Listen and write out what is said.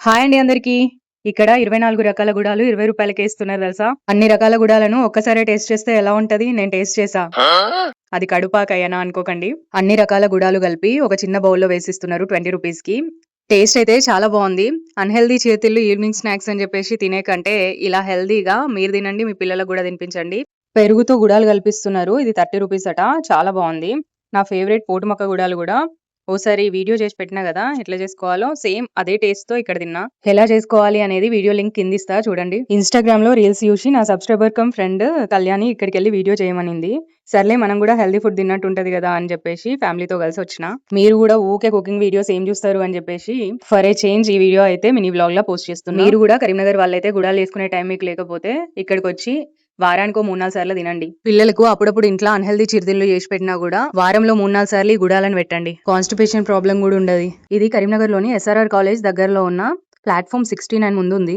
Hi అండి అందరికి. ఇక్కడ 24 రకాల గుడాలు రూ. 20కే ఇస్తున్నారు తెలుసా? అన్ని రకాల గుడాలను ఒక్కసారే టేస్ట్ చేస్తే ఎలా ఉంటది? నేను టేస్ట్ చేశా. అది కడుపాకయ్యనా అనుకోకండి. అన్ని రకాల గుడాలు కలిపి ఒక చిన్న బౌల్‌లో వేసిస్తున్నారు 20 రూపీస్‌కి. టేస్ట్ అయితే చాలా బావుంది. అన్‌హెల్తీ చేతులు ఈవినింగ్ స్నాక్స్ అని చెప్పేసి తినే కంటే ఇలా హెల్తీగా మీరు తినండి, మీ పిల్లలకు గూడా తినిపించండి. పెరుగుతో గుడాలు కల్పిస్తున్నారు. ఇది 30 రూపీస్ అట. చాలా బావుంది. నా ఫేవరెట్ పోటుమక్క గుడాలు గూడా ఓసారి వీడియో చేసి పెట్టినా గదా! ఎట్లా చేసుకోవాలో సేమ్ అదే టేస్ట్‌తో ఇక్కడ తిన్నా. ఎలా చేసుకోవాలి అనేది వీడియో లింక్ కిందిస్తా చూడండి. ఇన్‌స్టాగ్రామ్‌లో రీల్స్ చూసి నా సబ్‌స్క్రైబర్ కమ్ ఫ్రెండ్ కళ్యాణి ఇక్కడికెళ్ళి వీడియో చేయమనింది. సర్లే మనం గూడా హెల్తీ ఫుడ్ తిన్నట్టుంటది గదా! అని చెప్పేసి ఫ్యామిలీతో కలిసొచ్చిన. మీరు గూడా ఊకే కుకింగ్ వీడియోస్ ఏం చూస్తారు అని చెప్పేసి ఫర్ ఏ చేంజ్ ఈ వీడియో అయితే మినీ వ్లాగ్‌లా పోస్ట్ చేస్తున్నా. మీరు గూడా కరీంనగర్ వాళ్ళైతే గుడాలు చేసుకునే టైం మీకు లేకపోతే ఇక్కడికొచ్చి వారానికో 3, 4 సార్లు తినండి. పిల్లలకు అప్పుడప్పుడు ఇంట్లో అన్‌హెల్తీ చిరుతిళ్ళు చేసి పెట్టినా గూడా వారంలో 3, 4 సార్లు ఈ గుడాలను పెట్టండి. కాన్‌స్టిపేషన్ ప్రాబ్లమ్ గూడా ఉండది. ఇది కరీంనగర్‌లోని ఎస్ఆర్ఆర్ కాలేజ్ దగ్గరలో ఉన్న ప్లాట్‌ఫార్మ్ 69 ముందుంది.